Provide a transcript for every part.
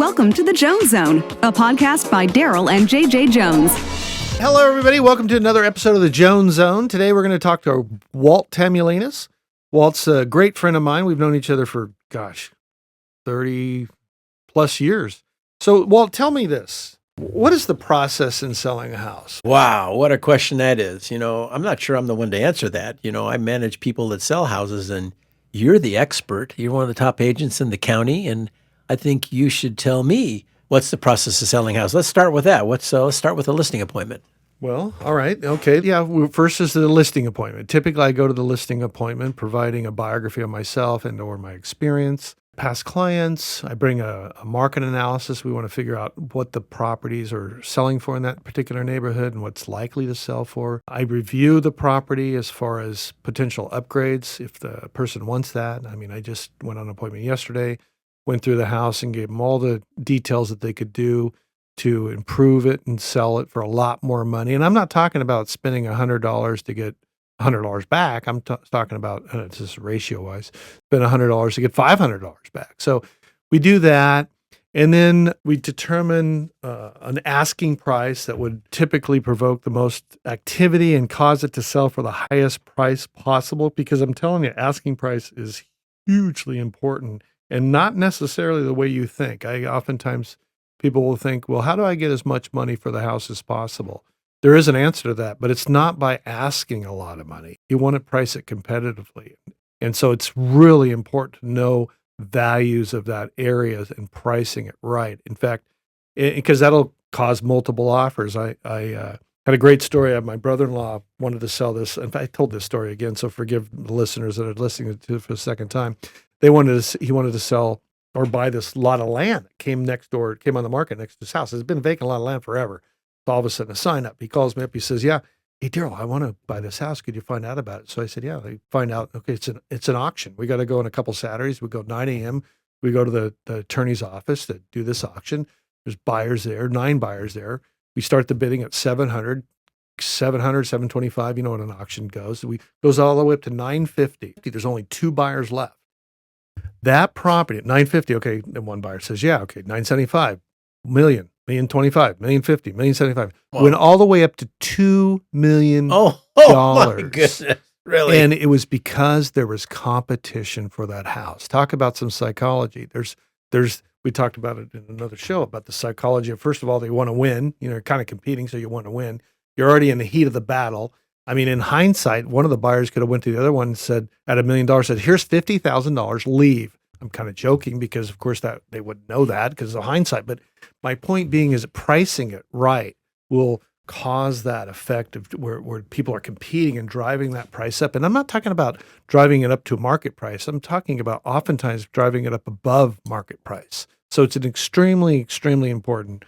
Welcome to the Jones Zone, a podcast by Darryl and JJ Jones. Hello, everybody. Welcome to another episode of the Jones Zone. Today, we're going to talk to Walt Tamulinas. Walt's a great friend of mine. We've known each other for, 30 plus years. So, Walt, tell me this. What is the process in selling a house? Wow, what a question that is. I'm not sure I'm the one to answer that. I manage people that sell houses, and you're the expert. You're one of the top agents in the county, and I think you should tell me what's the process of selling a house. Let's start with that. Let's start with a listing appointment. Well, all right. Okay. Yeah. First is the listing appointment. Typically, I go to the listing appointment providing a biography of myself and or my experience, past clients. I bring a market analysis. We want to figure out what the properties are selling for in that particular neighborhood and what's likely to sell for. I review the property as far as potential upgrades if the person wants that. I just went on an appointment yesterday, went through the house and gave them all the details that they could do to improve it and sell it for a lot more money. And I'm not talking about spending $100 to get $100 back. I'm talking about, it's just ratio-wise, spend $100 to get $500 back. So we do that, and then we determine an asking price that would typically provoke the most activity and cause it to sell for the highest price possible, because I'm telling you, asking price is hugely important and not necessarily the way you think. Oftentimes people will think, well, how do I get as much money for the house as possible? There is an answer to that, but it's not by asking a lot of money. You want to price it competitively. And so it's really important to know values of that area and pricing it right. In fact, because that'll cause multiple offers. I had a great story. My brother-in-law wanted to sell this. In fact, I told this story again, so forgive the listeners that are listening to it for the second time. He wanted to sell or buy this lot of land that came next door, came on the market next to his house. It's been a vacant lot of land forever. So all of a sudden a sign up. He calls me up. He says, yeah, hey, Darryl, I want to buy this house. Could you find out about it? So I said, yeah. They find out, okay, it's an auction. We got to go on a couple Saturdays. We go 9 a.m. We go to the attorney's office to do this auction. There's buyers there, 9 buyers there. We start the bidding at 700, 725. You know what an auction goes. Goes all the way up to 950. There's only 2 buyers left. That property at 950, okay, and one buyer says, yeah, okay, 975, million, 1,025, 1,050, 1,075. Wow. Went all the way up to $2 million. Oh my goodness, really? And it was because there was competition for that house. Talk about some psychology. We talked about it in another show about the psychology of, first of all, they want to win. You're kind of competing, so you want to win. You're already in the heat of the battle. In hindsight, one of the buyers could have went to the other one and said, at $1 million, said, here's $50,000, leave. I'm kind of joking because, of course, that they wouldn't know that because of hindsight. But my point being is that pricing it right will cause that effect of where people are competing and driving that price up. And I'm not talking about driving it up to a market price. I'm talking about oftentimes driving it up above market price. So it's an extremely, extremely important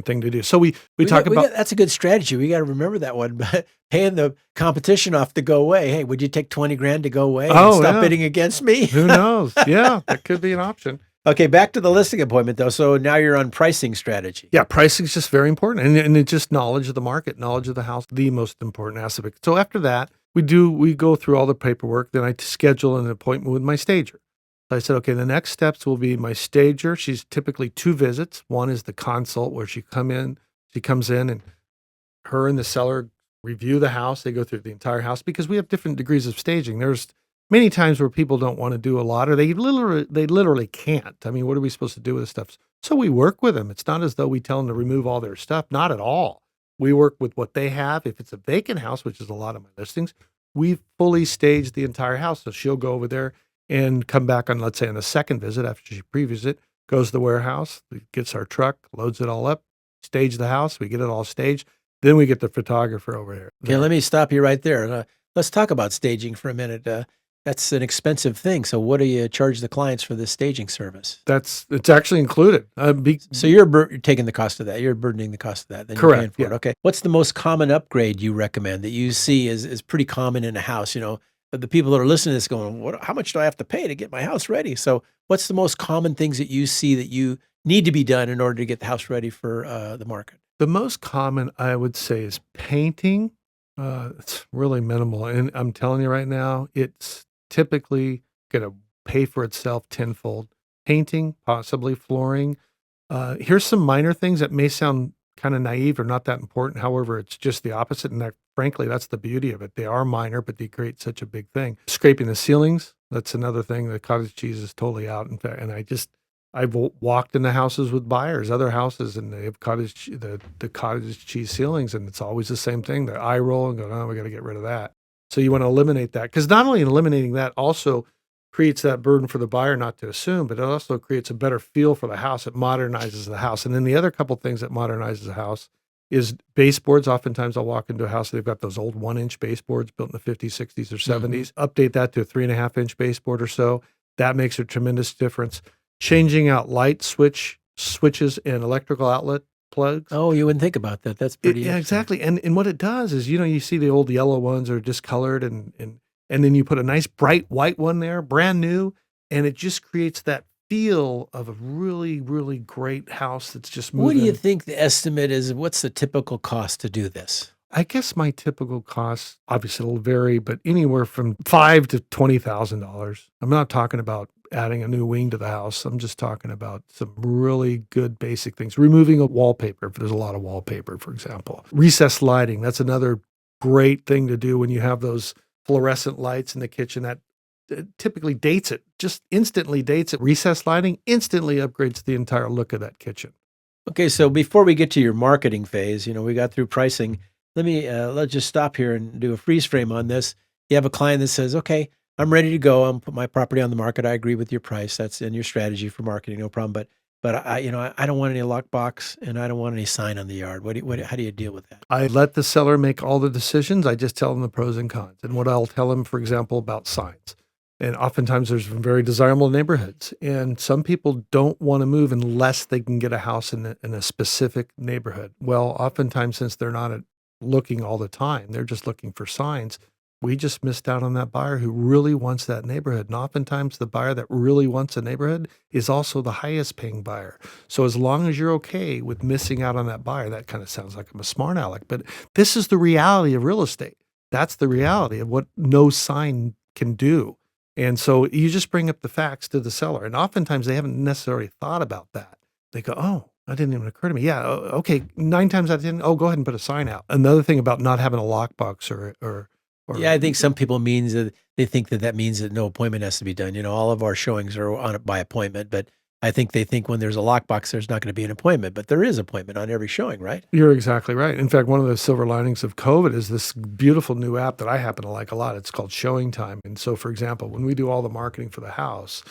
thing to do. So we talk about that's a good strategy. We got to remember that one. But paying the competition off to go away. Hey, would you take 20 grand to go away and stop bidding against me? Who knows? Yeah, that could be an option. Okay, back to the listing appointment though. So now you're on pricing strategy. Yeah, pricing is just very important, and it's just knowledge of the market, knowledge of the house, the most important aspect. So after that, we go through all the paperwork. Then I schedule an appointment with my stager. So I said, okay, the next steps will be my stager. She's typically 2 visits. One is the consult where she comes in and her and the seller review the house. They go through the entire house because we have different degrees of staging. There's many times where people don't want to do a lot or they literally can't. What are we supposed to do with this stuff? So we work with them. It's not as though we tell them to remove all their stuff. Not at all. We work with what they have. If it's a vacant house, which is a lot of my listings, we fully stage the entire house. So she'll go over there and come back on, let's say, on the second visit after she previews it, goes to the warehouse, gets our truck, loads it all up, stage the house, we get it all staged. Then we get the photographer over there. Okay, let me stop you right there. Let's talk about staging for a minute. That's an expensive thing. So what do you charge the clients for this staging service? It's actually included. So you're taking the cost of that. You're burdening the cost of that. Then correct. You're paying for it. Okay. What's the most common upgrade you recommend that you see is pretty common in a house? The people that are listening to this going, how much do I have to pay to get my house ready? So what's the most common things that you see that you need to be done in order to get the house ready for the market? The most common, I would say, is painting. It's really minimal. And I'm telling you right now, it's typically going to pay for itself tenfold. Painting, possibly flooring, Here's some minor things that may sound kind of naive or not that important. However, it's just the opposite. And that, frankly, that's the beauty of it. They are minor, but they create such a big thing. Scraping the ceilings, that's another thing. The cottage cheese is totally out. In fact, and I've walked into houses with buyers, other houses, and they have the cottage cheese ceilings, and it's always the same thing. The eye roll and go, oh, we got to get rid of that. So you want to eliminate that, because not only eliminating that also creates that burden for the buyer not to assume, but it also creates a better feel for the house. It modernizes the house. And then the other couple things that modernizes a house is baseboards. Oftentimes I'll walk into a house, they've got those old 1-inch baseboards built in the 50s, 60s, or 70s. Update that to a 3.5-inch baseboard or so. That makes a tremendous difference. Changing out light switches and electrical outlet plugs. Oh, you wouldn't think about that. That's pretty Yeah, exactly. And what it does is, you see the old yellow ones are discolored, and then you put a nice bright white one there, brand new, and it just creates that feel of a really, really great house that's just moving. What do you think the estimate is? What's the typical cost to do this? I guess my typical cost, obviously it'll vary, but anywhere from $5,000 to $20,000. I'm not talking about adding a new wing to the house. I'm just talking about some really good basic things. Removing a wallpaper, if there's a lot of wallpaper, for example. Recessed lighting, that's another great thing to do when you have those fluorescent lights in the kitchen. That typically dates it, just instantly dates it. Recessed lighting instantly upgrades the entire look of that kitchen. Okay, so before we get to your marketing phase, we got through pricing. Let's just stop here and do a freeze frame on this. You have a client that says, okay, I'm ready to go. I'm put my property on the market. I agree with your price. That's in your strategy for marketing, no problem. But I don't want any lockbox and I don't want any sign on the yard. How do you deal with that? I let the seller make all the decisions. I just tell them the pros and cons. And what I'll tell them, for example, about signs. And oftentimes there's very desirable neighborhoods. And some people don't want to move unless they can get a house in a specific neighborhood. Well, oftentimes, since they're not looking all the time, they're just looking for signs. We just missed out on that buyer who really wants that neighborhood. And oftentimes the buyer that really wants a neighborhood is also the highest paying buyer. So as long as you're okay with missing out on that buyer, that kind of sounds like I'm a smart aleck, but this is the reality of real estate. That's the reality of what no sign can do. And so you just bring up the facts to the seller. And oftentimes they haven't necessarily thought about that. They go, oh, that didn't even occur to me. Yeah, okay, 9 times out of 10, go ahead and put a sign out. Another thing about not having a lockbox or yeah, I think some people means that they think that means that no appointment has to be done. All of our showings are on it by appointment, but I think they think when there's a lockbox, there's not going to be an appointment, but there is appointment on every showing, right? You're exactly right. In fact, one of the silver linings of COVID is this beautiful new app that I happen to like a lot. It's called Showing Time. And so, for example, when we do all the marketing for the house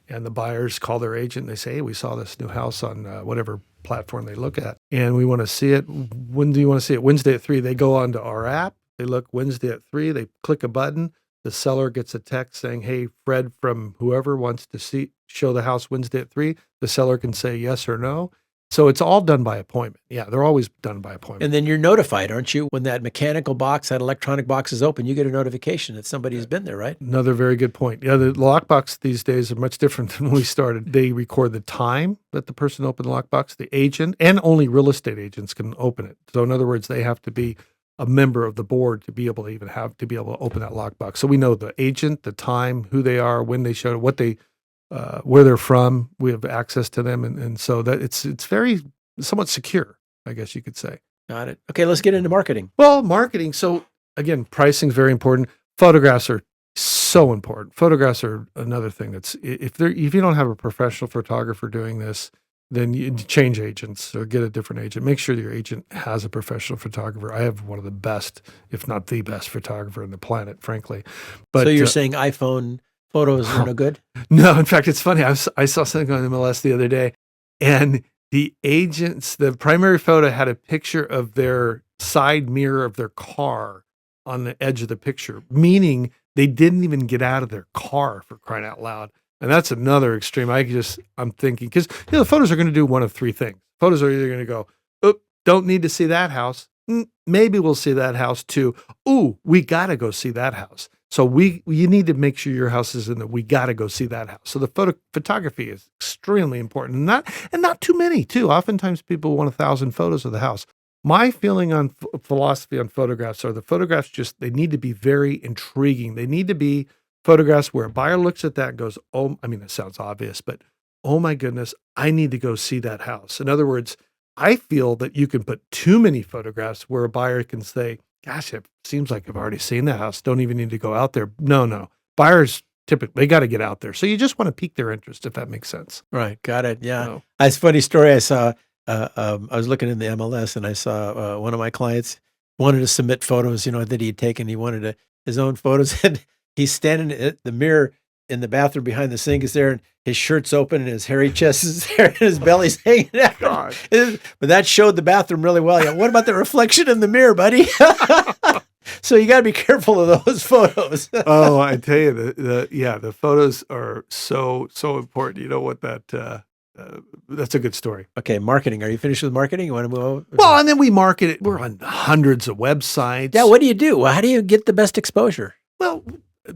and the buyers call their agent and they say, hey, we saw this new house on whatever platform they look at, and we want to see it. When do you want to see it? Wednesday at 3. They go onto our app. They look Wednesday at 3. They click a button. The seller gets a text saying, hey, Fred from whoever wants to show the house Wednesday at 3. The seller can say yes or no. So it's all done by appointment. Yeah, they're always done by appointment. And then you're notified, aren't you? When that mechanical box, that electronic box is open, you get a notification that somebody's been there, right? Another very good point. Yeah, the lockbox these days are much different than when we started. They record the time that the person opened the lockbox, the agent, and only real estate agents can open it. So in other words, they have to be a member of the board to be able to open that lockbox. So we know the agent, the time, who they are, when they showed it, where they're from. We have access to them, and so that it's very somewhat secure, I guess you could say. Got it. Okay, let's get into marketing. Well, marketing. So again, pricing is very important. Photographs are so important. Photographs are another thing that's if you don't have a professional photographer doing this, then you change agents or get a different agent. Make sure that your agent has a professional photographer. I have one of the best, if not the best photographer on the planet, frankly. But so you're saying iPhone photos are no good? No, in fact, it's funny. I saw something on MLS the other day, and the primary photo had a picture of their side mirror of their car on the edge of the picture, meaning they didn't even get out of their car, for crying out loud. And that's another extreme. I'm thinking, because the photos are going to do one of 3 things. Photos are either going to go, oop, don't need to see that house. Maybe we'll see that house too. Ooh, we got to go see that house. So you need to make sure your house is in the, we got to go see that house. So the photography is extremely important, and not too many too. Oftentimes people want 1,000 photos of the house. My feeling on philosophy on photographs are the photographs they need to be very intriguing. They need to be photographs where a buyer looks at that and goes, oh, I mean, that sounds obvious, but oh my goodness, I need to go see that house. In other words, I feel that you can put too many photographs where a buyer can say, gosh, it seems like I've already seen the house. Don't even need to go out there. No. Buyers typically, they got to get out there. So you just want to pique their interest, if that makes sense. Right. Got it. Yeah. So, It's a funny story. I saw, I was looking in the MLS and I saw one of my clients wanted to submit photos, that he'd taken. He wanted his own photos and he's standing at the mirror in the bathroom behind the sink is there and his shirt's open and his hairy chest is there and his belly's hanging out. God. But that showed the bathroom really well. Yeah. What about the reflection in the mirror, buddy? So you got to be careful of those photos. Oh, I tell you, the photos are so important. You know what that's a good story. Okay, marketing. Are you finished with marketing? You want to move over? Well, and then we market it. We're on hundreds of websites. Yeah, what do you do? Well, how do you get the best exposure? Well,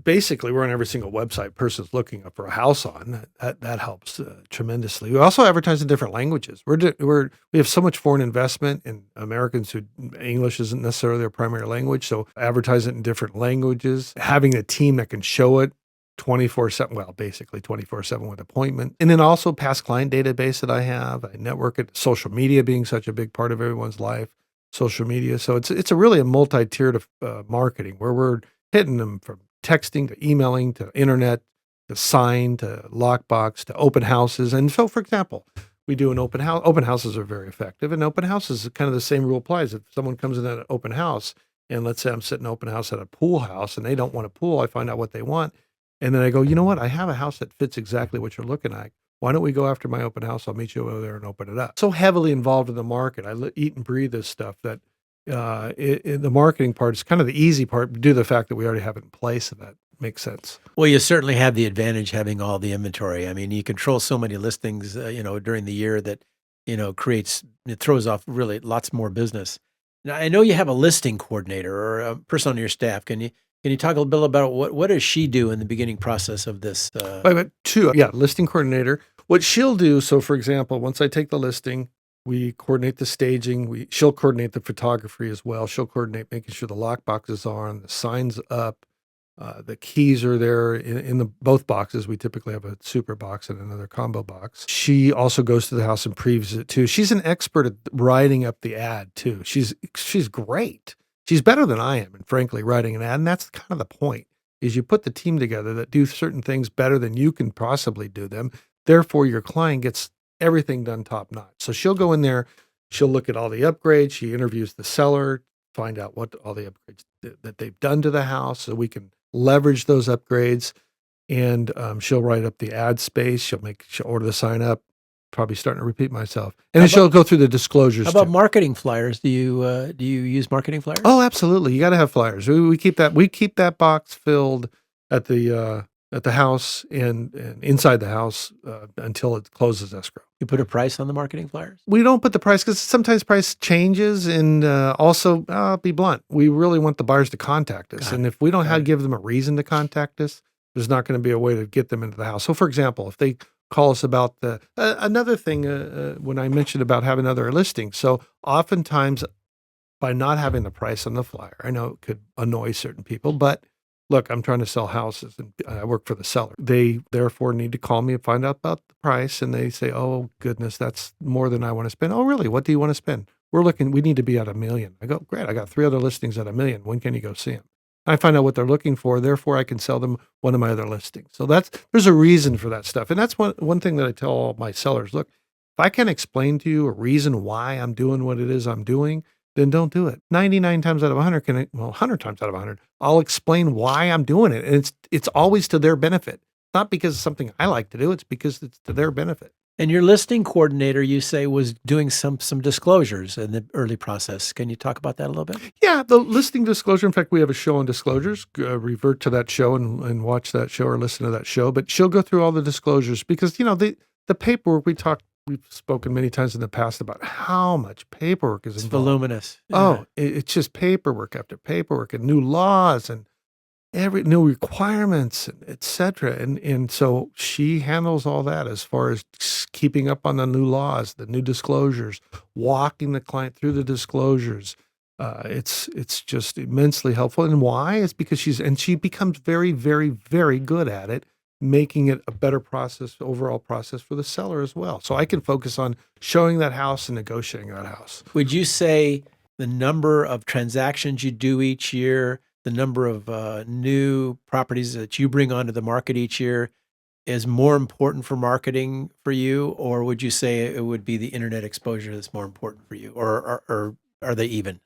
basically, we're on every single website person's looking up for a house on. That helps tremendously. We also advertise in different languages. We have so much foreign investment in Americans who English isn't necessarily their primary language, so advertise it in different languages. Having a team that can show it 24/7, well, basically 24/7 with appointment. And then also past client database that I have. I network it, social media being such a big part of everyone's life, social media. So it's really a multi-tiered marketing where we're hitting them from texting to emailing to internet to sign to lockbox to open houses. And so, for example, we do an open house. Open houses are very effective. And open houses, kind of the same rule applies. If someone comes in at an open house, and let's say I'm sitting open house at a pool house and they don't want a pool, I find out what they want. And then I go, you know what? I have a house that fits exactly what you're looking at. Why don't we go after my open house? I'll meet you over there and open it up. So heavily involved in the market. I eat and breathe this stuff that the marketing part is kind of the easy part due to the fact that we already have it in place, if that makes sense. Well, you certainly have the advantage having all the inventory. I mean, you control so many listings, during the year that, it throws off really lots more business. Now, I know you have a listing coordinator or a person on your staff. Can you talk a little bit about what does she do in the beginning process of this? I've got two. Yeah, listing coordinator. What she'll do, so for example, once I take the listing, we coordinate the staging. She'll coordinate the photography as well. She'll coordinate making sure the lock boxes are on, the signs up, the keys are there in the both boxes. We typically have a super box and another combo box. She also goes to the house and previews it too. She's an expert at writing up the ad too. She's great. She's better than I am, and frankly, writing an ad. And that's kind of the point, is you put the team together that do certain things better than you can possibly do them. Therefore, your client gets everything done top notch. So she'll go in there, she'll look at all the upgrades. She interviews the seller, find out what all the upgrades that they've done to the house so we can leverage those upgrades. And she'll write up the ad space. She'll order the sign up. Probably starting to repeat myself. And then she'll go through the disclosures. How about too. Marketing flyers? Do you use marketing flyers? Oh, absolutely. You got to have flyers. We keep that box filled at the house and inside the house until it closes escrow. You put a price on the marketing flyers? We don't put the price because sometimes price changes, and also, I'll be blunt, we really want the buyers to contact us. And if we don't give them a reason to contact us, there's not going to be a way to get them into the house. So, for example, if they call us about another thing when I mentioned about having other listings. So oftentimes by not having the price on the flyer, I know it could annoy certain people, but look, I'm trying to sell houses and I work for the seller. They therefore need to call me and find out about the price. And they say, oh goodness, that's more than I want to spend. Oh, really? What do you want to spend? We need to be at $1 million. I go, great. I got 3 other listings at $1 million. When can you go see them? I find out what they're looking for. Therefore, I can sell them one of my other listings. So there's a reason for that stuff. And that's one thing that I tell all my sellers, look, if I can explain to you a reason why I'm doing what it is I'm doing, then don't do it. 99 times out of 100, 100 times out of 100, I'll explain why I'm doing it. And it's always to their benefit. Not because it's something I like to do. It's because it's to their benefit. And your listing coordinator, you say, was doing some disclosures in the early process. Can you talk about that a little bit? Yeah, the listing disclosure. In fact, we have a show on disclosures. Revert to that show and watch that show or listen to that show. But she'll go through all the disclosures because, the paperwork we've spoken many times in the past about how much paperwork is involved. It's voluminous. Yeah. Oh, it's just paperwork after paperwork and new laws and new requirements, et cetera. And so she handles all that as far as keeping up on the new laws, the new disclosures, walking the client through the disclosures. It's just immensely helpful. And why? It's because she becomes very, very, very good at it. making it a better process, overall process for the seller as well. So I can focus on showing that house and negotiating that house. Would you say the number of transactions you do each year, the number of new properties that you bring onto the market each year is more important for marketing for you? Or would you say it would be the internet exposure that's more important for you? Or are they even?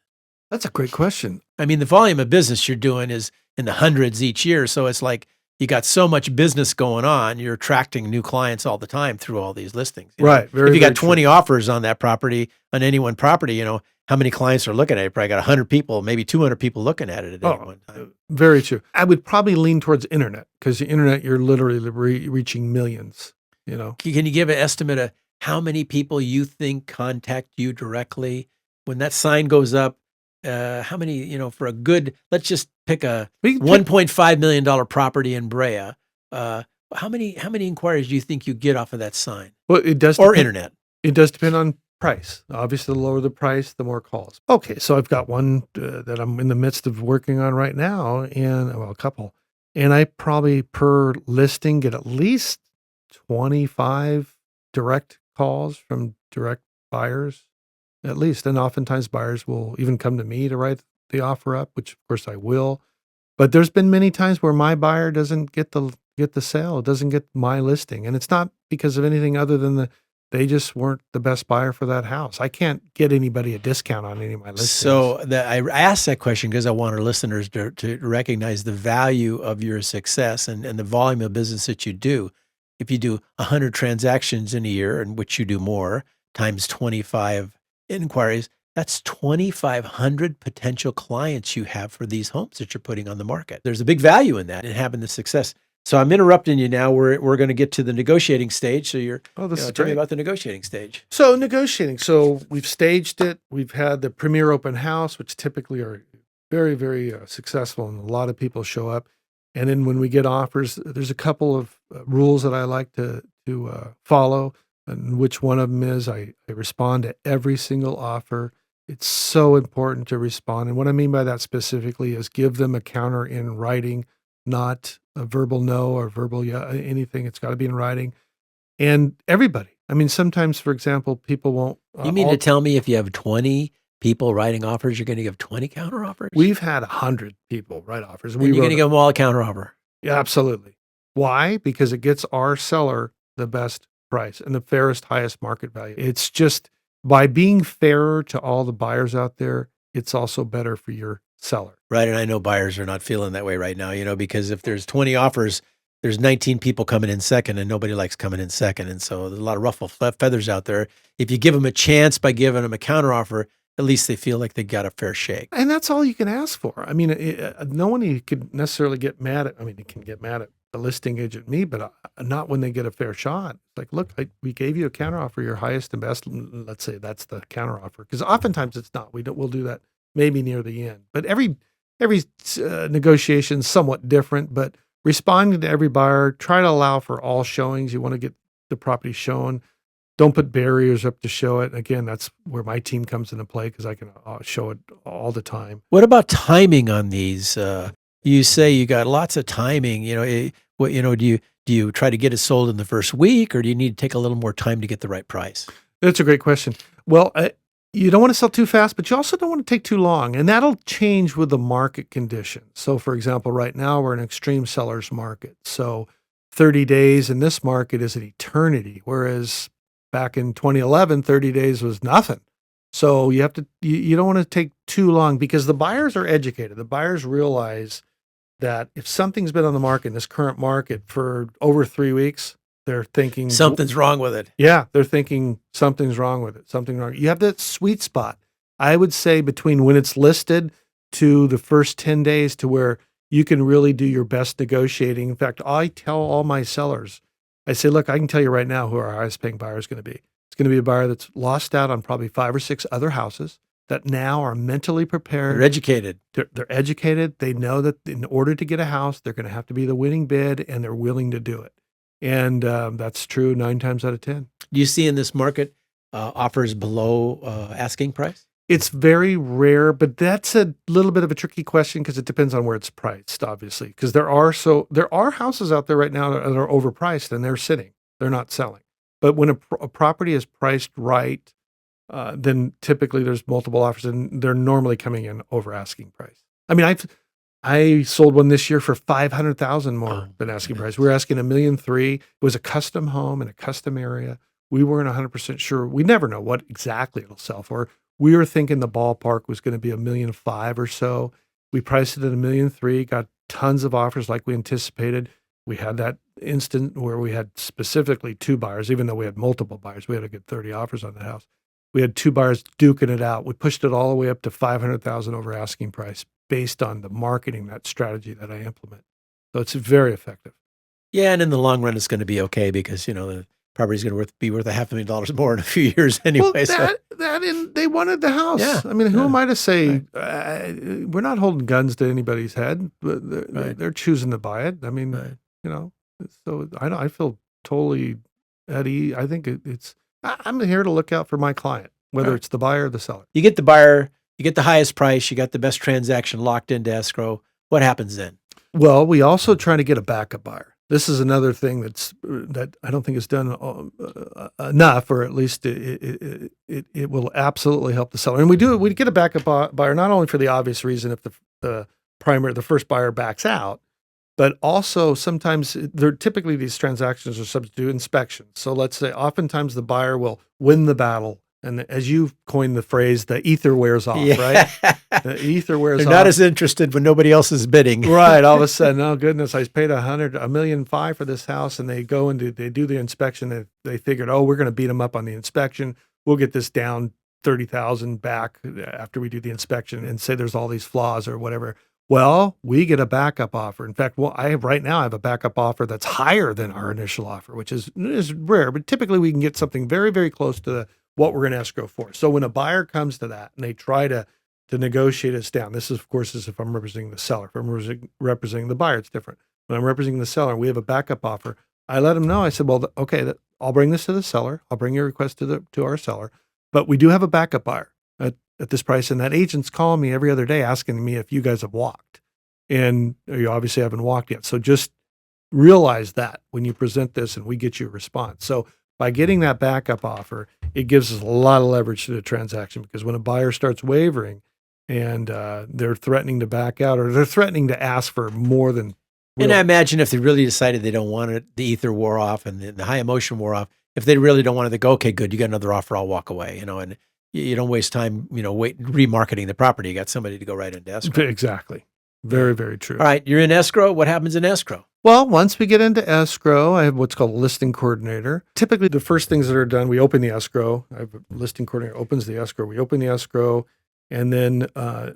That's a great question. I mean, the volume of business you're doing is in the hundreds each year. So it's like you got so much business going on, you're attracting new clients all the time through all these listings. You know? Right. If you got 20 true. offers on that property, on any one property, how many clients are looking at it? You probably got 100 people, maybe 200 people looking at it at any one time. Very true. I would probably lean towards internet because the internet, you're literally reaching millions, Can you give an estimate of how many people you think contact you directly? When that sign goes up, how many, for a good, let's just pick a $1.5 million property in Brea. How many inquiries do you think you get off of that sign? Well, it does. Or internet? It does depend on price. Obviously, the lower the price, the more calls. Okay, so I've got one that I'm in the midst of working on right now, and a couple. And I probably per listing get at least 25 direct calls from direct buyers, at least. And oftentimes buyers will even come to me to write the offer up, which of course I will. But there's been many times where my buyer doesn't get the sale, doesn't get my listing. And it's not because of anything other than they just weren't the best buyer for that house. I can't get anybody a discount on any of my listings. So I asked that question because I want our listeners to recognize the value of your success and the volume of business that you do. If you do 100 transactions in a year, in which you do more, times 25 inquiries, that's 2,500 potential clients you have for these homes that you're putting on the market. There's a big value in that and having the success. So I'm interrupting you now. We're going to get to the negotiating stage. So tell me about the negotiating stage. So negotiating. So we've staged it. We've had the premier open house, which typically are very, very successful, and a lot of people show up. And then when we get offers, there's a couple of rules that I like to follow. And which one of them is I respond to every single offer. It's so important to respond. And what I mean by that specifically is give them a counter in writing, not a verbal no or verbal yeah, anything. It's got to be in writing. And everybody. I mean, sometimes, for example, people won't. You mean to tell me if you have 20 people writing offers, you're going to give 20 counter offers? We've had 100 people write offers. And you're going to give them all a counter offer? Yeah, absolutely. Why? Because it gets our seller the best price and the fairest, highest market value. It's just by being fairer to all the buyers out there, it's also better for your seller. Right. And I know buyers are not feeling that way right now, because if there's 20 offers, there's 19 people coming in second and nobody likes coming in second. And so there's a lot of ruffle feathers out there. If you give them a chance by giving them a counter offer, at least they feel like they got a fair shake. And that's all you can ask for. I mean, no one could necessarily get mad at, he can get mad at the listing agent, me, but not when they get a fair shot. Like, look, we gave you a counteroffer, your highest and best. Let's say that's the counteroffer, because oftentimes it's not. We'll do that maybe near the end. But every negotiation is somewhat different. But responding to every buyer, try to allow for all showings. You want to get the property shown. Don't put barriers up to show it. Again, that's where my team comes into play because I can show it all the time. What about timing on these? You say you got lots of timing. Do you try to get it sold in the first week, or do you need to take a little more time to get the right price? That's a great question. Well, you don't want to sell too fast, but you also don't want to take too long, and that'll change with the market conditions. So, for example, right now we're in an extreme seller's market. So 30 days in this market is an eternity, whereas back in 2011, 30 days was nothing. So you don't want to take too long because the buyers are educated. The buyers realize that if something's been on the market in this current market for over 3 weeks, they're thinking something's wrong with it. Yeah, they're thinking something's wrong with it. Something wrong. You have that sweet spot. I would say between when it's listed to the first 10 days to where you can really do your best negotiating. In fact, I tell all my sellers, I say, look, I can tell you right now who our highest paying buyer is going to be. It's going to be a buyer that's lost out on probably 5 or 6 other houses that now are mentally prepared. They're educated. They're educated. They know that in order to get a house, they're going to have to be the winning bid, and they're willing to do it. And that's true 9 times out of 10. Do you see in this market offers below asking price? It's very rare, but that's a little bit of a tricky question because it depends on where it's priced, obviously. Because there are houses out there right now that are overpriced and they're sitting, they're not selling. But when a property is priced right, then typically there's multiple offers and they're normally coming in over asking price. I mean, I sold one this year for 500,000 more than asking price. We were asking $1.3 million. It was a custom home in a custom area. We weren't 100% sure. We never know what exactly it'll sell for. We were thinking the ballpark was going to be $1.5 million or so. We priced it at $1.3 million, got tons of offers like we anticipated. We had that instant where we had specifically 2 buyers, even though we had multiple buyers. We had a good 30 offers on the house. We had 2 buyers duking it out. We pushed it all the way up to 500,000 over asking price based on the marketing, that strategy that I implement. So it's very effective. Yeah, and in the long run, it's going to be okay because the property's going to be worth $500,000 more in a few years anyway. Well, and they wanted the house. Yeah, I mean, who am I to say right. We're not holding guns to anybody's head? But Right. they're choosing to buy it. I mean, Right. So I feel totally at ease. I think I'm here to look out for my client, whether it's the buyer or the seller. You get the buyer, you get the highest price, you got the best transaction locked into escrow. What happens then? Well, we also try to get a backup buyer. This is another thing that I don't think is done enough, or at least it will absolutely help the seller. And we get a backup buyer not only for the obvious reason if the first buyer backs out, but also sometimes typically these transactions are subject to inspections. So let's say oftentimes the buyer will win the battle. And as you've coined the phrase, the ether wears off, right? The ether wears off. They're not as interested when nobody else is bidding. Right. All of a sudden, oh goodness, I paid $1.5 million for this house, and they go and they do the inspection. And they figured, oh, we're going to beat them up on the inspection. We'll get this down 30,000 back after we do the inspection, and say there's all these flaws or whatever. Well, we get a backup offer. In fact, right now I have a backup offer that's higher than our initial offer, which is rare, but typically we can get something very, very close to what we're going to escrow for. So when a buyer comes to that and they try to negotiate us down, this is, of course, is if I'm representing the seller. If I'm representing the buyer, it's different. When I'm representing the seller, we have a backup offer. I let them know. I said, well, okay, I'll bring this to the seller. I'll bring your request to our seller, but we do have a backup buyer at this price. And that agent's calling me every other day asking me if you guys have walked. And you obviously haven't walked yet. So just realize that when you present this and we get you a response. So by getting that backup offer, it gives us a lot of leverage to the transaction, because when a buyer starts wavering and they're threatening to back out, or they're threatening to ask for more than. And I imagine if they really decided they don't want it, the ether wore off and the high emotion wore off. If they really don't want it, they go, okay, good, you got another offer, I'll walk away. And you don't waste time, remarketing the property. You got somebody to go right into escrow. Exactly. Very, very true. All right, you're in escrow. What happens in escrow? Well, once we get into escrow, I have what's called a listing coordinator. Typically, the first things that are done, we open the escrow. I have a listing coordinator opens the escrow. We open the escrow, and then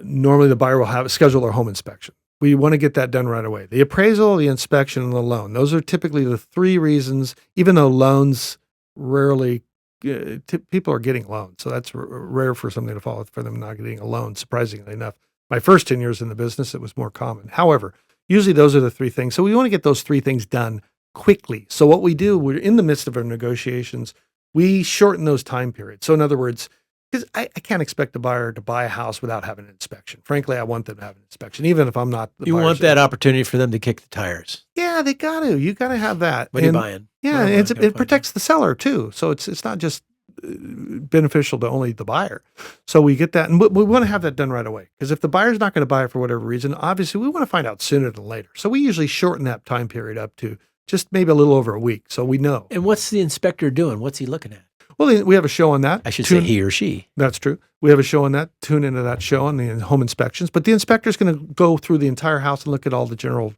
normally the buyer will schedule their home inspection. We want to get that done right away. The appraisal, the inspection, and the loan. Those are typically the 3 reasons, even though loans rarely, people are getting loans. So that's rare for something to fall for them not getting a loan, surprisingly enough. My first 10 years in the business, it was more common. However, usually those are the 3 things. So we want to get those 3 things done quickly. So what we do, we're in the midst of our negotiations, we shorten those time periods. So in other words, because I can't expect a buyer to buy a house without having an inspection. Frankly, I want them to have an inspection, even if I'm not the buyer. You want that opportunity for them to kick the tires. Yeah, they got to. You got to have that. What are you buying? Yeah, it protects the seller too. So it's not just beneficial to only the buyer. So we get that, and we want to have that done right away, because if the buyer's not going to buy it for whatever reason, obviously we want to find out sooner than later. So we usually shorten that time period up to just maybe a little over a week, so we know. And what's the inspector doing? What's he looking at? Well, we have a show on that. I should say he or she. That's true. We have a show on that. Tune into that show on the home inspections. But the inspector is going to go through the entire house and look at all the general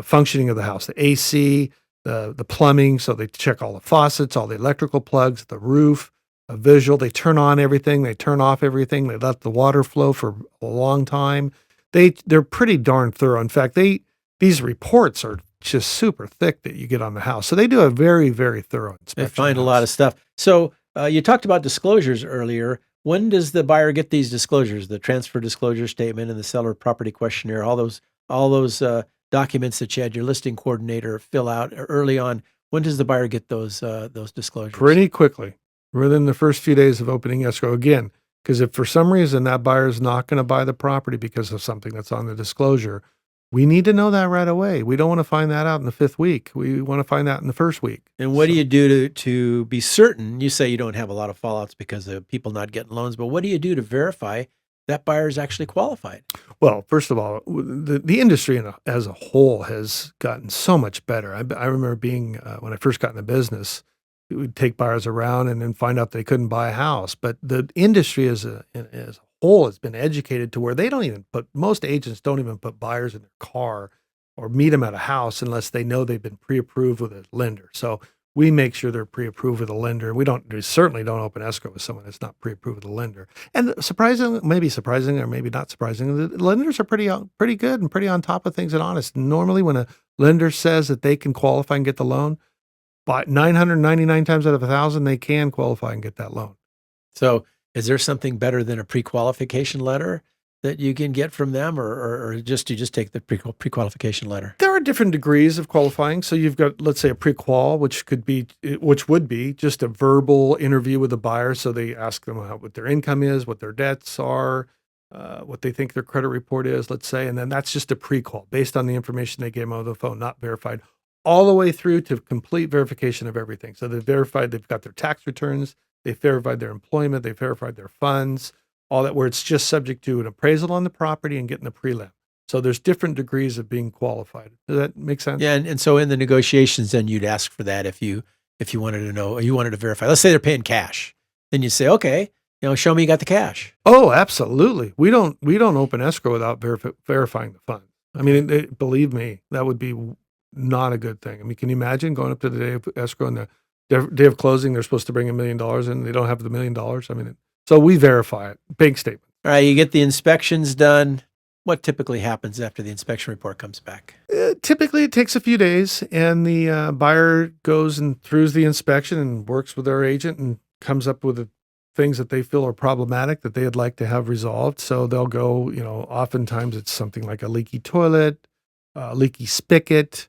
functioning of the house, the AC, the plumbing. So they check all the faucets, all the electrical plugs, the roof, a visual. They turn on everything. They turn off everything. They let the water flow for a long time. They're pretty darn thorough. In fact, these reports are just super thick that you get on the house. So they do a very, very thorough inspection. They find a lot of stuff. So you talked about disclosures earlier. When does the buyer get these disclosures? The transfer disclosure statement and the seller property questionnaire, all those documents that you had your listing coordinator fill out early on. When does the buyer get those disclosures? Pretty quickly, within the first few days of opening escrow. Again, Because if for some reason that buyer is not going to buy the property because of something that's on the disclosure, we need to know that right away. We don't want to find that out in the 5th week. We want to find that in the 1st week. And what do you do to be certain? You say you don't have a lot of fallouts because of people not getting loans, but what do you do to verify that buyer is actually qualified? Well, first of all, the industry as a whole has gotten so much better. I remember being, when I first got in the business, we would take buyers around and then find out they couldn't buy a house. But the industry as a whole has been educated to where they don't even most agents don't even put buyers in their car or meet them at a house unless they know they've been pre-approved with a lender. So we make sure they're pre-approved with a lender. We certainly don't open escrow with someone that's not pre-approved with a lender. And maybe surprising or maybe not surprising, the lenders are pretty good and pretty on top of things and honest. Normally when a lender says that they can qualify and get the loan, by 999 times out of 1,000, they can qualify and get that loan. So is there something better than a pre-qualification letter that you can get from them, or you just take the pre-qualification letter? There are different degrees of qualifying. So you've got, let's say, a pre-qual, which would be just a verbal interview with the buyer. So they ask them what their income is, what their debts are, what they think their credit report is, let's say, and then that's just a pre-qual based on the information they gave them over the phone, not verified, all the way through to complete verification of everything. So they've verified they've got their tax returns, they've verified their employment, they've verified their funds, all that, where it's just subject to an appraisal on the property and getting the prelim. So there's different degrees of being qualified. Does that make sense? Yeah, and so in the negotiations, then you'd ask for that if you wanted to know, or you wanted to verify. Let's say they're paying cash, then you say, okay, show me you got the cash. Oh, absolutely. We don't open escrow without verifying the funds. I mean, believe me, that would be not a good thing. I mean, can you imagine going up to the day of escrow and the day of closing, they're supposed to bring $1 million in, they don't have the $1 million. I mean, so we verify it. Bank statement. All right, you get the inspections done. What typically happens after the inspection report comes back? Typically, it takes a few days, and the buyer goes and through the inspection and works with our agent and comes up with the things that they feel are problematic that they'd like to have resolved. So they'll go, oftentimes it's something like a leaky toilet, leaky spigot.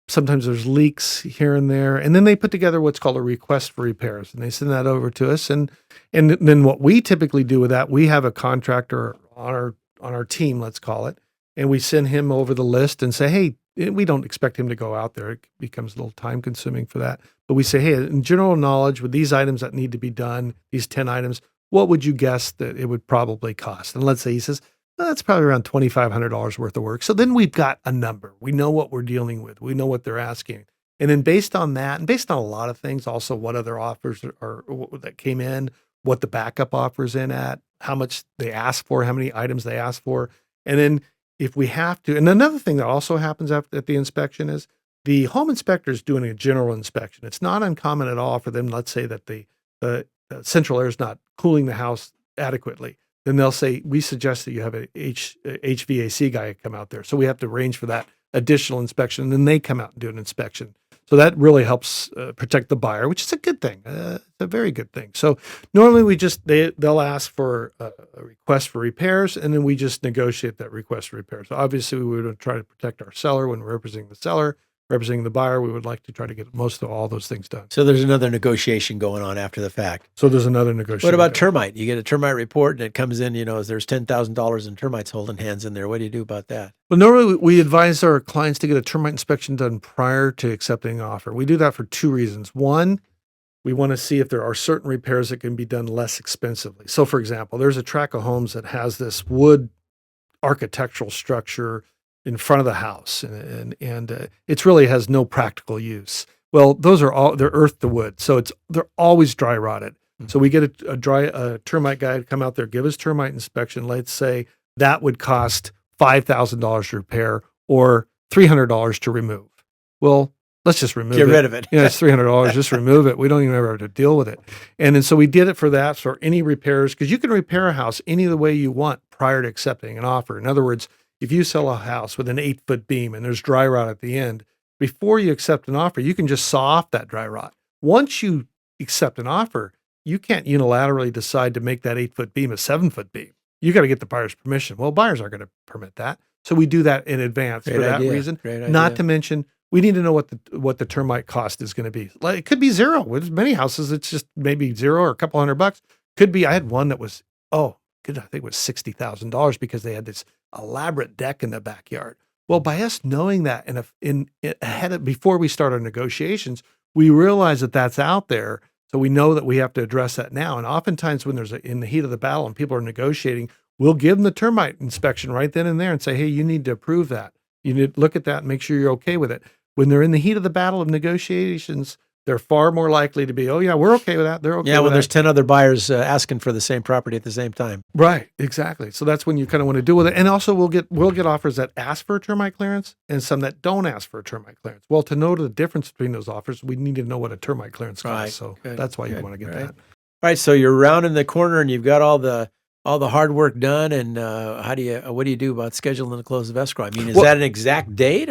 Sometimes there's leaks here and there. And then they put together what's called a request for repairs, and they send that over to us. And then what we typically do with that, we have a contractor on our team, let's call it, and we send him over the list and say, hey, we don't expect him to go out there. It becomes a little time consuming for that. But we say, hey, in general knowledge, with these items that need to be done, these 10 items, what would you guess that it would probably cost? And let's say he says, that's probably around $2,500 worth of work. So then we've got a number. We know what we're dealing with. We know what they're asking. And then based on that, and based on a lot of things, also what other offers are that came in, what the backup offers in at, how much they ask for, how many items they ask for. And then if we have to, and another thing that also happens at the inspection is the home inspector is doing a general inspection. It's not uncommon at all for them, let's say that the central air is not cooling the house adequately. Then they'll say, we suggest that you have a HVAC guy come out there. So we have to arrange for that additional inspection. And then they come out and do an inspection. So that really helps protect the buyer, which is a good thing. It's a very good thing. So normally they'll ask for a request for repairs, and then we just negotiate that request for repairs. So obviously we would try to protect our seller when we're representing the seller. Representing the buyer, we would like to try to get most of all those things done. So there's another negotiation going on after the fact. So there's another negotiation. What about termite? You get a termite report and it comes in, there's $10,000 in termites holding hands in there. What do you do about that? Well, normally we advise our clients to get a termite inspection done prior to accepting an offer. We do that for two reasons. One, we want to see if there are certain repairs that can be done less expensively. So for example, there's a tract of homes that has this wood architectural structure in front of the house, and it really has no practical use. Well, they're earth to wood, so they're always dry rotted. Mm-hmm. So we get a termite guy to come out there, give us termite inspection. Let's say that would cost $5,000 to repair or $300 to remove. Well, let's just remove it. Get rid of it. It's $300. Just remove it. We don't even ever have to deal with it. And then so we did it for that. For any repairs, because you can repair a house any of the way you want prior to accepting an offer. In other words, if you sell a house with an 8-foot beam and there's dry rot at the end, before you accept an offer, you can just saw off that dry rot. Once you accept an offer, you can't unilaterally decide to make that 8-foot beam a 7-foot beam. You got to get the buyer's permission. Well, buyers aren't going to permit that. So we do that in advance for that reason. Not to mention, we need to know what the termite cost is going to be. Like, it could be zero. With many houses, it's just maybe zero or a couple $100. Could be, I had one that was, I think it was $60,000 because they had this elaborate deck in the backyard. Well, by us knowing that before we start our negotiations, we realize that that's out there. So we know that we have to address that now. And oftentimes when in the heat of the battle and people are negotiating, we'll give them the termite inspection right then and there and say, hey, you need to approve that. You need to look at that and make sure you're okay with it. When they're in the heat of the battle of negotiations, they're far more likely to be, oh yeah, we're okay with that. They're okay with that. Yeah, when there's 10 other buyers asking for the same property at the same time. Right, exactly. So that's when you kind of want to deal with it. And also we'll get offers that ask for a termite clearance and some that don't ask for a termite clearance. Well, to know the difference between those offers, we need to know what a termite clearance costs. Right. So Good. that's why you Good. want to get Right. that. All right, so you're rounding the corner and you've got all the hard work done. And what do you do about scheduling the close of escrow? I mean, is that an exact date?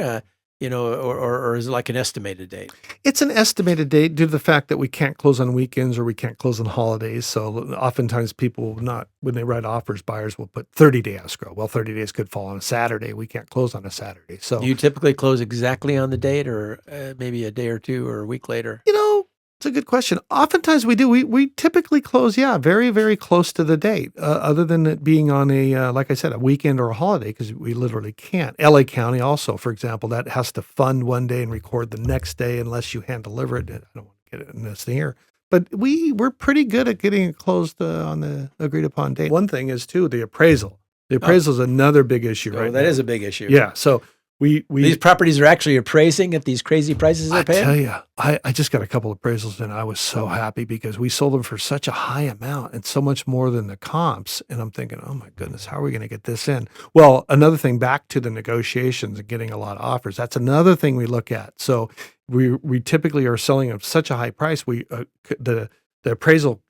Or is it like an estimated date? It's an estimated date due to the fact that we can't close on weekends or we can't close on holidays. So oftentimes people when they write offers, buyers will put 30-day escrow. Well, 30 days could fall on a Saturday. We can't close on a Saturday. So Do you typically close exactly on the date or maybe a day or two or a week later? It's a good question. Oftentimes we do. We typically close, very, very close to the date, other than it being on like I said, a weekend or a holiday, because we literally can't. LA County also, for example, that has to fund one day and record the next day unless you hand deliver it. I don't want to get it in this here. But we're pretty good at getting it closed on the agreed upon date. One thing is, too, the appraisal. The appraisal is another big issue right now. That is a big issue. Yeah, so these properties are actually appraising at these crazy prices they're paying? I tell you, I just got a couple of appraisals and I was so happy because we sold them for such a high amount and so much more than the comps. And I'm thinking, oh my goodness, how are we going to get this in? Well, another thing, back to the negotiations and getting a lot of offers. That's another thing we look at. So we typically are selling at such a high price. The appraisal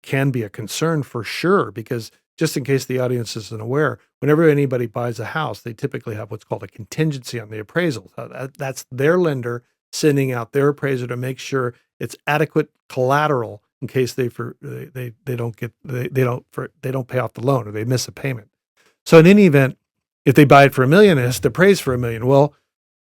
can be a concern for sure, because just in case the audience isn't aware, whenever anybody buys a house, they typically have what's called a contingency on the appraisal. That's their lender sending out their appraiser to make sure it's adequate collateral in case they don't pay off the loan or they miss a payment. So in any event, if they buy it for $1 million, it has to appraise for $1 million. Well,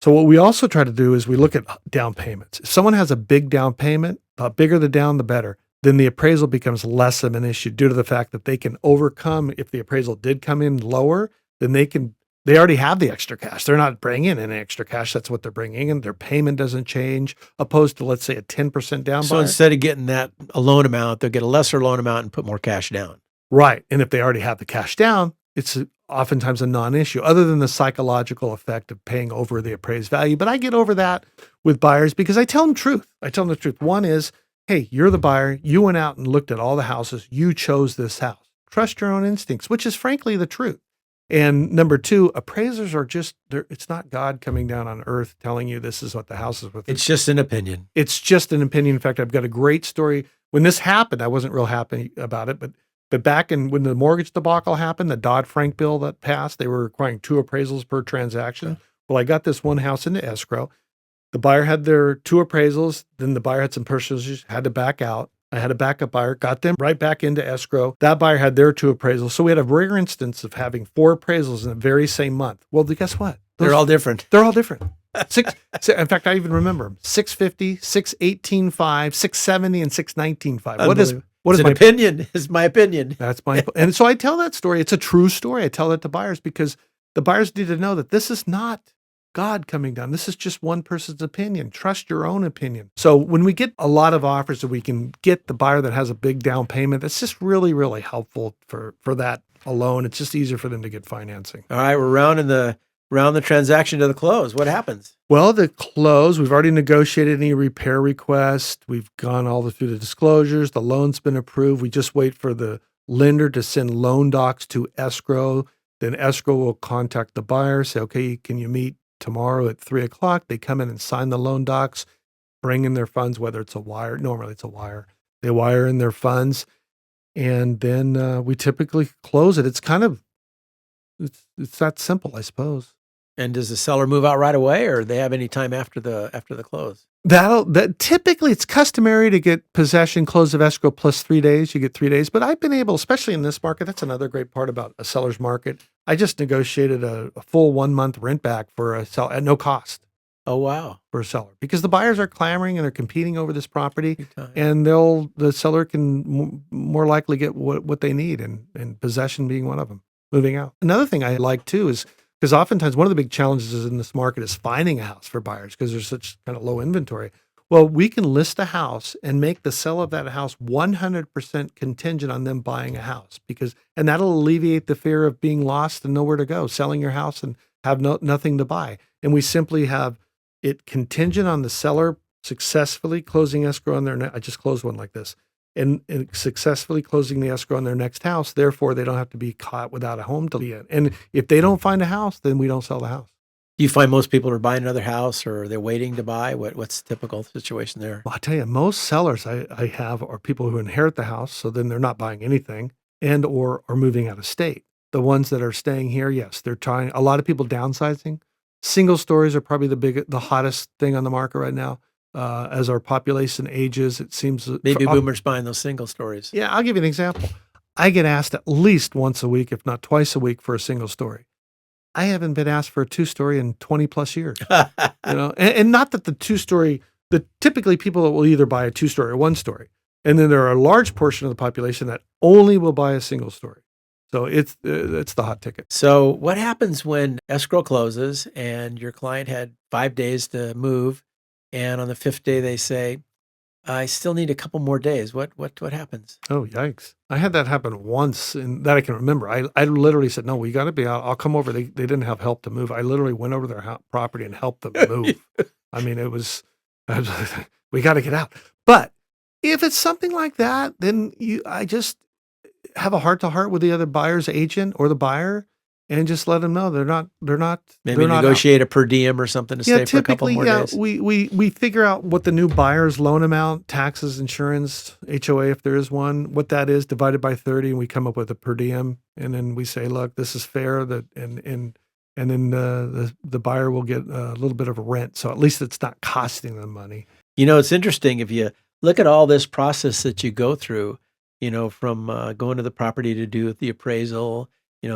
so what we also try to do is we look at down payments. If someone has a big down payment, the bigger the down, the better. Then the appraisal becomes less of an issue due to the fact that they can overcome. If the appraisal did come in lower, then they already have the extra cash. They're not bringing in any extra cash. That's what they're bringing in. Their payment doesn't change, opposed to, let's say, a 10% down. So instead of getting a loan amount, they'll get a lesser loan amount and put more cash down. Right. And if they already have the cash down, it's oftentimes a non-issue, other than the psychological effect of paying over the appraised value. But I get over that with buyers because I tell them the truth. One is, hey, you're the buyer. You went out and looked at all the houses. You chose this house. Trust your own instincts, which is frankly the truth. And number two, appraisers are it's not God coming down on earth telling you this is what the house is worth. It's just an opinion. It's just an opinion. In fact, I've got a great story. When this happened, I wasn't real happy about it, but back when the mortgage debacle happened, the Dodd-Frank bill that passed, they were requiring 2 appraisals per transaction. Okay. Well, I got this one house into escrow. The buyer had their 2 appraisals. Then the buyer had some personal issues, had to back out. I had a backup buyer, got them right back into escrow. That buyer had their 2 appraisals. So we had a rare instance of having 4 appraisals in the very same month. Well, guess what? They're all different. They're all different. In fact, I even remember them. 650, 618.5, 670, and 619.5. What is my opinion? Is my opinion. That's my and so I tell that story. It's a true story. I tell that to buyers because the buyers need to know that this is not God coming down. This is just one person's opinion. Trust your own opinion. So when we get a lot of offers that we can get the buyer that has a big down payment, that's just really, really helpful for that alone. It's just easier for them to get financing. All right, we're rounding the transaction to the close. What happens? Well, the close, we've already negotiated any repair request. We've gone all through the disclosures. The loan's been approved. We just wait for the lender to send loan docs to escrow. Then escrow will contact the buyer, say, okay, can you meet tomorrow at 3:00? They come in and sign the loan docs, bring in their funds, whether it's a wire. Normally it's a wire. They wire in their funds, and then we typically close it. It's it's that simple, I suppose. And does the seller move out right away, or they have any time after the close? That typically it's customary to get possession, close of escrow plus 3 days. You get 3 days, but I've been able, especially in this market, that's another great part about a seller's market. I just negotiated a full 1 month rent back for a sell at no cost. Oh, wow. for a seller because the buyers are clamoring and they're competing over this property, Big time. and the seller can more likely get what they need, and possession being one of them, moving out. Another thing I like too is because oftentimes one of the big challenges in this market is finding a house for buyers because there's such kind of low inventory. Well, we can list a house and make the sale of that house 100% contingent on them buying a house and that'll alleviate the fear of being lost and nowhere to go, selling your house and have nothing to buy. And we simply have it contingent on the seller successfully closing escrow on I just closed one like this, and successfully closing the escrow on their next house. Therefore, they don't have to be caught without a home to be in. And if they don't find a house, then we don't sell the house. Do you find most people are buying another house or they're waiting to buy? What's the typical situation there? Well, I tell you, most sellers I have are people who inherit the house, so then they're not buying anything and or are moving out of state. The ones that are staying here, yes, they're trying. A lot of people downsizing. Single stories are probably the hottest thing on the market right now. As our population ages, it seems Baby boomers buying those single stories. Yeah, I'll give you an example. I get asked at least once a week, if not twice a week, for a single story. I haven't been asked for a 2-story in 20 plus years. And not that the 2-story, typically people will either buy a 2-story or 1-story. And then there are a large portion of the population that only will buy a single story. So it's the hot ticket. So what happens when escrow closes and your client had 5 days to move, and on the 5th day they say, I still need a couple more days. What happens? Oh, yikes. I had that happen once, and that I can remember. I literally said, no, we got to be out. I'll come over. They didn't have help to move. I literally went over their property and helped them move. I mean, we got to get out. But if it's something like that, then I just have a heart-to-heart with the other buyer's agent or the buyer and just let them know they're not Maybe negotiate a per diem or something to stay for a couple more days. We figure out what the new buyer's loan amount, taxes, insurance, HOA if there is one, what that is divided by 30, and we come up with a per diem, and then we say, look, this is fair, and then the buyer will get a little bit of a rent, so at least it's not costing them money. It's interesting if you look at all this process that you go through, from going to the property to do the appraisal,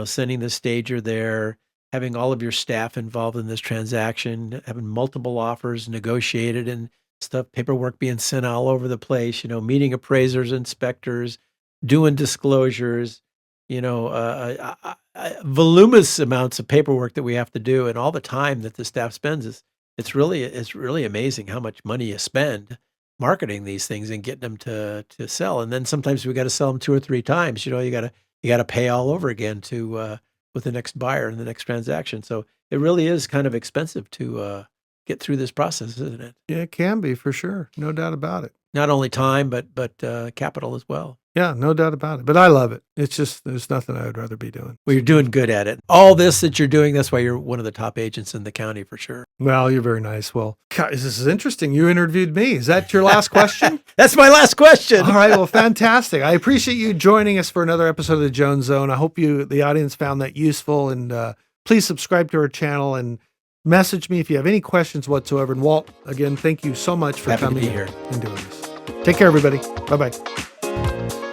sending the stager there, having all of your staff involved in this transaction, having multiple offers negotiated and stuff, paperwork being sent all over the place, meeting appraisers, inspectors, doing disclosures, voluminous amounts of paperwork that we have to do, and all the time that the staff spends it's really amazing how much money you spend marketing these things and getting them to sell. And then sometimes we got to sell them 2 or 3 times. You got to pay all over again with the next buyer in the next transaction. So it really is kind of expensive to get through this process, isn't it? Yeah, it can be for sure. No doubt about it. Not only time, but capital as well. Yeah, no doubt about it. But I love it. It's just, there's nothing I would rather be doing. Well, you're doing good at it. All this that you're doing, that's why you're one of the top agents in the county for sure. Well, you're very nice. Well, guys, this is interesting. You interviewed me. Is that your last question? That's my last question. All right. Well, fantastic. I appreciate you joining us for another episode of the Jones Zone. I hope the audience found that useful, and please subscribe to our channel and message me if you have any questions whatsoever. And Walt, again, thank you so much for Happy to coming be here and doing this. Take care, everybody. Bye-bye.